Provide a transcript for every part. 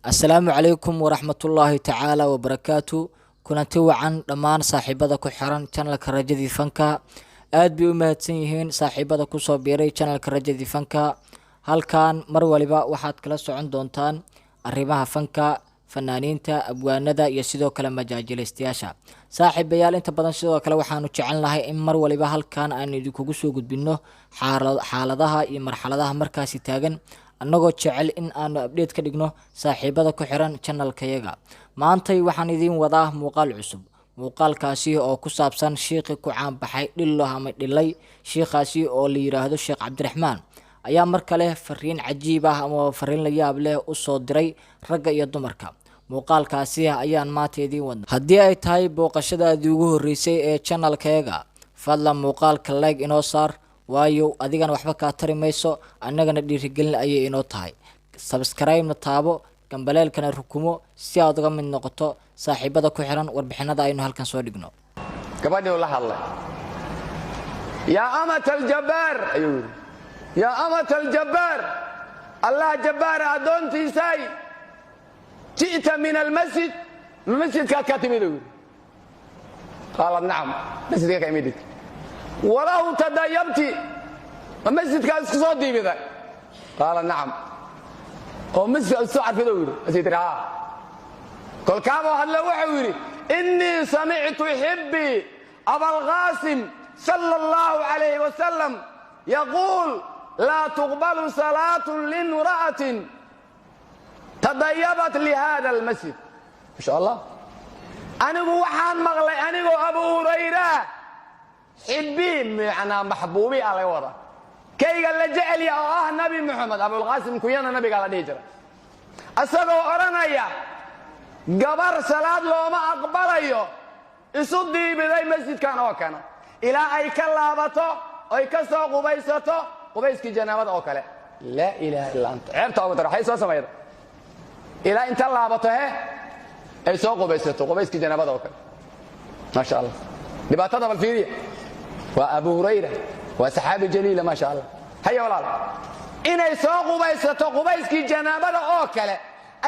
السلام عليكم ورحمة الله تعالى وبركاته. كنت وعن دمان صاحبada ku xiran channelka Rajadii Fanka. aad bay u mahadsan yihiin saaxiibada ku soo biiray channelka Rajadii Fanka. halkan mar waliba waxaad kala socon doontaan arrimaha fanka, fanaaniinta, abwaanada iyo sidoo kale majaajilaystayaasha. saaxiibayaal inta badan sidoo kale waxaanu jecelnahay in mar waliba halkan aan idinku soo gudbino xaaladaha iyo marxaladaha markaasi taagan, annagoo jecel in aanu update ka dhigno saaxiibada ku xiran channelkayaga. maantay waxaan idiin wadaa muuqaal cusub. muuqaalkaasi oo ku saabsan sheekhi ku caan baxay dhillo ama dhilay, sheekhaasi oo la yiraahdo Sheekh Cabdiraxmaan ayaa mar kale fariin cajiib ah ama fariin la yaab leh u soo diray ragga iyo dumarka. muuqaalkaasi ayaan maanta idiin wadnaa. haddii ay tahay booqashadaadii ugu horeysay ee channelkayaga, fadlan muuqaalka like inoo saar, waayo adigana waxba ka tari mayso, annagana dhiirigelin ayay inoo tahay. subscribe na taabo, gambaleelkana rukumo si aad uga mid noqoto saaxiibada ku xiran warbixinada aynu halkan soo dhigno. gabadhii la hadlay yaa amatal jabbaar ayuu yaa amatal jabbaar allah jabbaar adoontiisay ji'ta min almasjid masjidkaad ka timid qaalat nacam masjidka ka imid walahu tadayabti masjidkaad isku soo diibida qaalat nacam oo masjid soo carfido asitira kolkaaba hadla wuxuu yiri inni sami'tu hibbi abul qasim sallallahu alayhi wa sallam yaqul la tuqbalu salatun limra'atin tadayabat li hadha almasjid insha Allah anigu waxaan maqlay anigoo abu hurayra hibbi macna mahbuubi alay wada kayga la jecel ya ah nabi muhammad abul qasim kuyana nabiga la dhijra asagoo oranaya gabar salaad looma aqbalayo isu diibiday masjidkan oo kana ilaa ay ka laabato ay ka soo qubaysato qubayski janaabada oo kale la ilaaha illa anta ceebta ugu dar waxay soo sameeyay ilaa inta laabato ay soo qubaysato qubayski janaabada oo kale ma sha Allah dibaatada bal fiiriya waa abu hurayra waa saxaabi jaliil ma sha Allah haya walaal inay soo qubaysato qubayski janaabada oo kale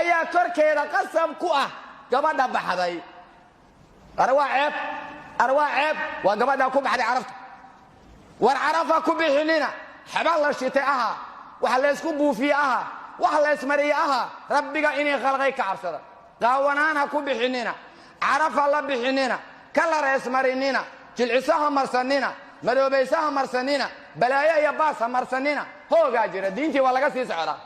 ayaa korkeeda qasab ku ah gabadha baxday arwaa ceeb waa gabadha ku baxday carafta war carafa ku bixinina xabal la shitay aha waxa la isku buufiye aha waxa la ismariye aha rabbiga inay khalqay ka cabsada qaawanaana ku bixinina carafa la bixinina kala reesmarinina jilcisaha marsanina madoobaysaha marsanina balaayo iyo baas marsanina hoogaa jira diintii waa laga sii socdaa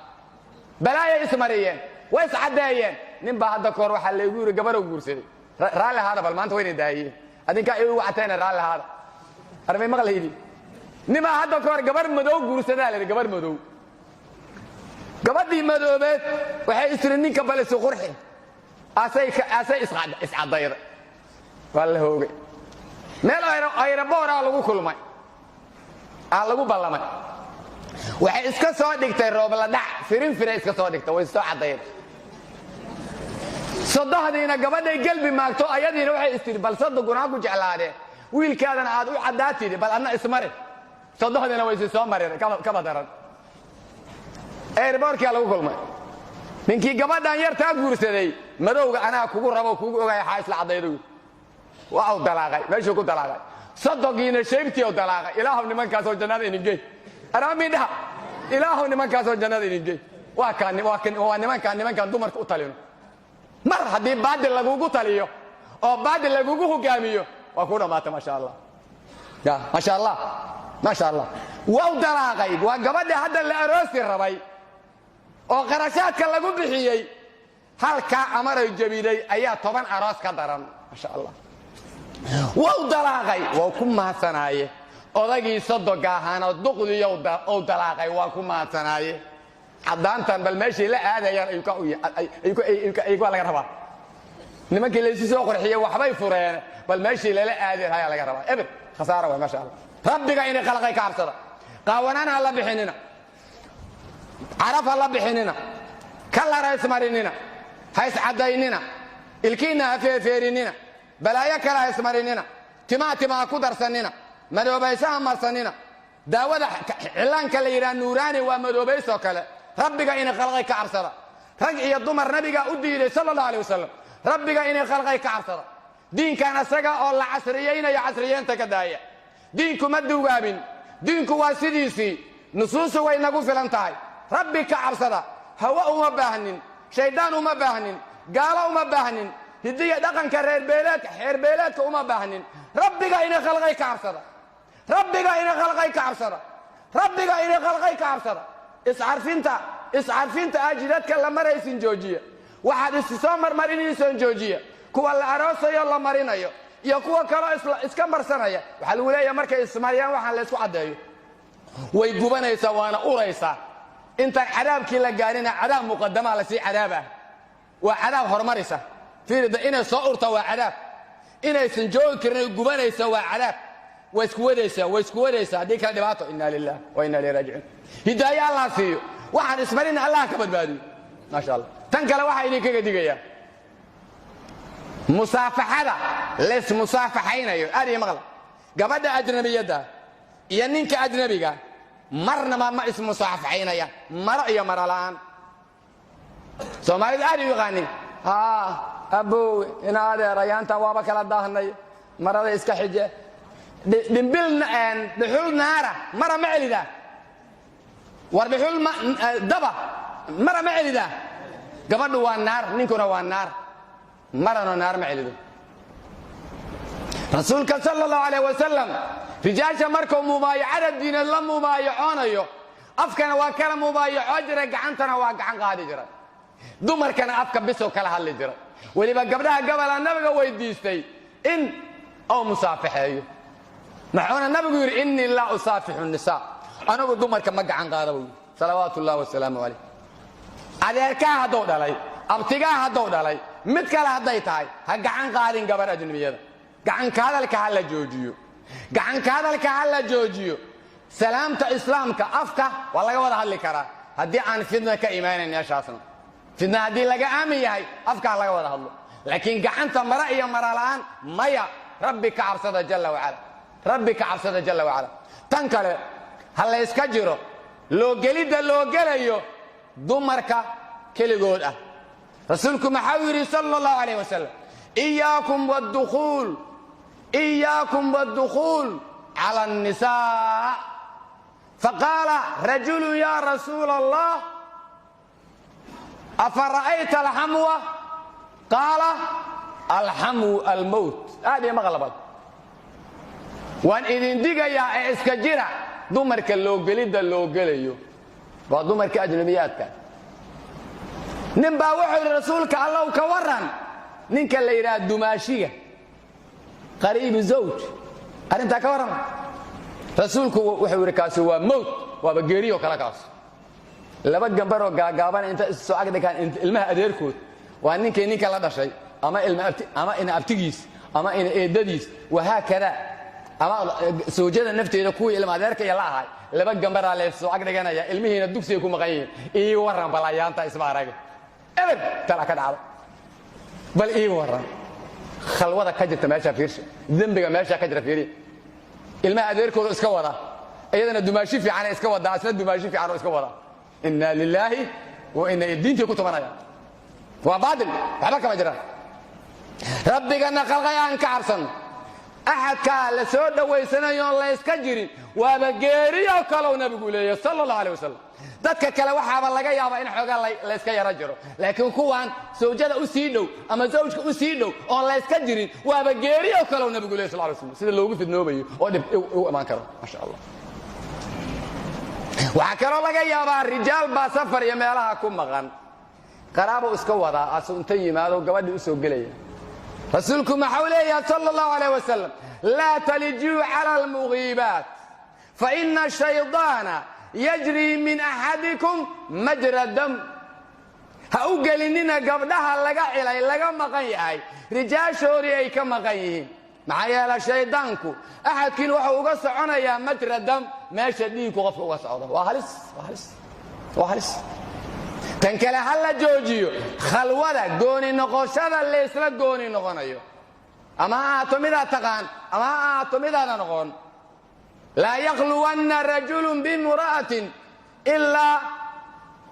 balaayo ismariyeen way saxadeeyeen nin baa hadda koor waxa la igu yiri gabar oo guursaday raali haada bal maanta wayna daayeen adinka ay ugu cateena raali haada armay maqlaydi nin baa hadda koor gabar madow guursaday la gabar madow gabadhii madoobeed waxay isri ninka bal isu qurxin asay iscadayda walla hoogay meel ayraboora lagu kulmay lagu ballamay waxay iska soo dhigtay roob la dhac firin iska soo dhigtay way soo cadayeen sadahdiina gabadhay galbi maagto ayadiina waxay istiri bal saduguna ku jeclaadeen wiilkaadana aad u cadaatid bal adna ismari sadahdiina way soo mareen ka badaran airborka lagu kulmay ninkii gabadhan yartaa guursaday madowga anaa kugu rabo kugu ogaay xaasla cadaydo waa uu dalaaqay meeshu ku dalaaqay sadogiina sheebtii oo dalaaqay ilaahu nimankaas oo jannada inigay araamida ilaahu nimankaas oo jannada inigay waa nimankan dumarka u talino mar haddii baadil lagugu taliyo oo baadil lagugu hogaamiyo waa ku dhamaatay ma sha Allah ya ma sha Allah ma sha Allah waa dalaaqay waa gabadha hadda la aroosi rabay oo qarashaadka lagu bixiyay halka amaray jabiday ayaa 10 aroos ka daran ma sha Allah waa dalaaqay waa ku mahadsanaaye odagii sodoga ahaana duqdiyo oo dalaaqay waa ku mahadsanaaye cadaantan bal meeshii la aadayaan ay ku laga rabaa nimankii la soo qorxiyay waxbay fureen bal meeshii la aadayay ayaa laga rabaa eber khasaaro waa ma sha Allah rabbiga inay khalqay ka cabsada qaawanana la bixinina carafa la bixinina kala rays marinina hays cadaynina ilkiina feerinina balaayo kala hays marinina timaa ku darsanina madoobaysaha marsanina daawada cilaanka la yiraahdo nuuraani waa madoobaysoo kale rabbiga inay khalqay ka cabsada rag iyo dumar nabiga u diiday sallallahu alayhi wasallam rabbiga inay khalqay ka cabsada diinkan asaga oo la casriyeynayo casriyeenta ka daaya diinku ma duugaabin diinku waa sidiisii nusuusu way nagu filan tahay rabbi ka cabsada hawa uma baahnin shaydaan uma baahnin gaalo uma baahnin hidiya dhaqanka reer beeleedka uma baahnin rabbiga inay khalqay ka cabsada rabbiga inay khalqay ka cabsada rabbiga inay khalqay ka cabsada iscarfinta ajidadka la maraysin joojiya waxaad isoo marmarinaysoon joojiya kuwa la aroosayo la marinayo iyo kuwa kaloo iska marsanaya waxaa lagu leeyahay markay ismariyaan waxaan la isku caddeeyo way gubanaysaa waana uraysaa intaan cadaabkii la gaarina cadaab muqadamaa la sii cadaabah waa cadaab horumaraysa fiirida inay soo urta waa cadaab inaysan joogi karin gubanaysa waa cadaab way isku wadaysaa haddii kala dhibaato inna lillahi wa inna ilayhi raajicuun hidaayo allah siiyo waxaan ismarina allah ka badbaadiyo maasha allah tan kale waxaa idinkaga digayaa musaafaxada lees musaafaxaynayo aad iyo maqla gabadha ajnabiyadda iyo ninka ajnabiga marna ma ismusaafaxaynaya maro iyo maro la'aan soomaalida aad u yaqaanin aboowe ina adeerayaanta waaba kala daahnay marada iska xije dhimbil dhuxul naara mara ma celida war dhuxul daba mara ma celida gabadhu waa naar ninkuna waa naar marano naar ma celido rasuulka sallallahu alayhi wasallam rijaasha markuu mubaayacada diineed la mubaayacoonayo afkana waa kala mubaayacoo jira gacantana waa gacan qaadi jira dumarkana afka bisoo kala hadli jira weliba gabdhaha gabala nabiga weydiistay in oo musaafaxeeyo maxuuna nabigu yiri inni la usaafihu nisaa anagu dumarka ma gacan qaada buu salawaatullaahi wasalaamu alayhi adeerkaa hadduu dhalay abtigaa hadduu dhalay mid kale hadday tahay ha gacan qaadin gabar ajnabiyada gacanka hadalka ha la joojiyo gacanka hadalka ha la joojiyo salaamta islaamka afka waa laga wada hadli karaa haddii aan fidna ka imaanayn meeshaasna fidna haddii laga aamin yahay afka ha laga wada hadlo laakiin gacanta mara iyo mara la'aan maya rabbi ka cabsada jalla wacala rabbi ka cabsada jalla wacala tan kale ha la iska jiro loo gelidda loo gelayo dumarka keligood ah rasuulku maxaa yidhi sallallahu alayhi wasallam إياكم والدخول على النساء فقال رجل يا رسول الله أفرأيت الحموة قال الحمو الموت هذه مغلبة وان إذن ديقا يا إسكجرة دمرك اللوغلي دا اللوغليو ودمرك أجنبيات كان نبا وحي رسولك الله كوران نينك اللي يراد دماشية قريب زوج أنت كوران رسولك وحي ركاسي وموت وبقيريو كلاكاس لما جنبرو قابان انت السؤال ده كان المها أديركوت وأنك نينك لا شيء أما إن أبتجيس أما إن إدديس وهكذا أما سوجد النفط إذا كوي إلما أديرك يلا هاي لما جنبر على السؤال ده كان يا المه ندوك سيكون مغير إيه ورا بلايان تا اسمع راجع أبد ترى كده عرب بل إيه ورا خلوة كجرت ماشى فيرش ذنبك ماشى كجرت فيري الماء أديركو إسكوضة أيضا الدماشي في عنا إسكوضة عسل الدماشي في عنا إسكوضة إنا لله وإن الدين في كتبنا يا وبعدل حبك مجرى ربك أن خلقيا أنك عرصن أحد قال سود ويسنا يوم الله يسكجري وبجيري وكلو نبي قولي صلى الله عليه وسلم dadka kale waxa laga yaabaa in xogaa la iska yara jiro laakiin kuwan sawjada u sii dhow ama zawjka u sii dhow oo la iska jirin waaba geeriyo kale oo nabiga sallallahu alayhi wasallam sida loogu fidnoobayo oo dib u amaan karo ma sha Allah waxa kale laga yaabaa rijaal ba safar iyo meelaha ku maqan qaraabo iska wada asunta yimaado gabadhi u soo galaya rasuulku maxaa leeyahay sallallahu alayhi wasallam la taliju ala al-mughibat fa inna ash-shaytana يجري من أحدكم مجرى الدم هأقل إننا قبلها لقى مقايا رجال شوري أي كمقايين معايا الشيطانكو أحد كين وحو قصعنا يا مجرى الدم ما شديكو غفو قصعوده وهلس تنكلا هلا جوجيو خلوة قوني نقوشادا اللي يسلا قوني نقونيو أما أعطمدا تقان أما أعطمدا نقون لا يخلون رجل بامرأة إلا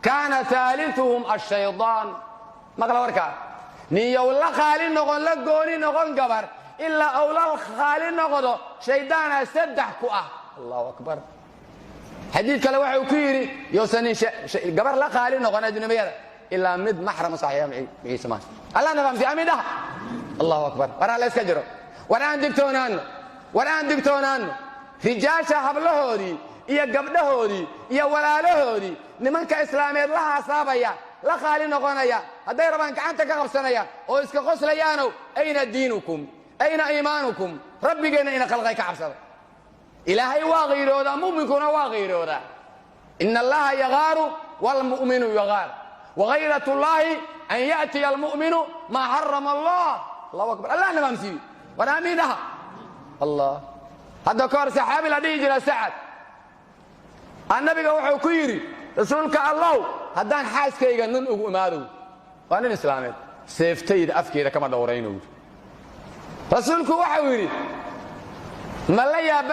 kaana ثaaliثuhum الشhayطaan maqla warkaa niyow la qaali noqon la gooni noqon gabar ilaa ou la qaali noqdo shaydaana saddex ku ah allahu akbar xadiid kale waxa uu ku yidhi yowsanin gabar la qaali noqon ajnabiyada ilaa mid maxrama saaxiiba maciise maa allah na fahamsiya amiidhaha allahu akbar war ha la iska jiro war aan digtoonaanno rijaasha hablahoodii iyo gabdhahoodii iyo walaalahoodii nimanka islaameed la haasaabaya la qaali noqonaya hadday rabaan gacanta ka qabsanayaan oo iska qoslayaanow ayna diinukum ayna iimaanukum rabbigeenna ina khalqay ka cabsada ilaahay waa qiiroodaa mu'minkuna waa qiiroodaa ina allaha yagaaru waalmu'minu yagaar wagayrat llaahi an ya'tiya almu'minu maa xarama allah allahu akbar allah na fahamsiiyo war aamiidhaha allah hadda ka hor saxaabi la dhihi jira sacad annabiga wuxuu ku yidhi rasuulka allow haddaan xaaskayga nin ugu imaadow waa nin islaameed seeftayda afkeeda kama dhowraynow rasuulku waxau yidhi ma la yaaba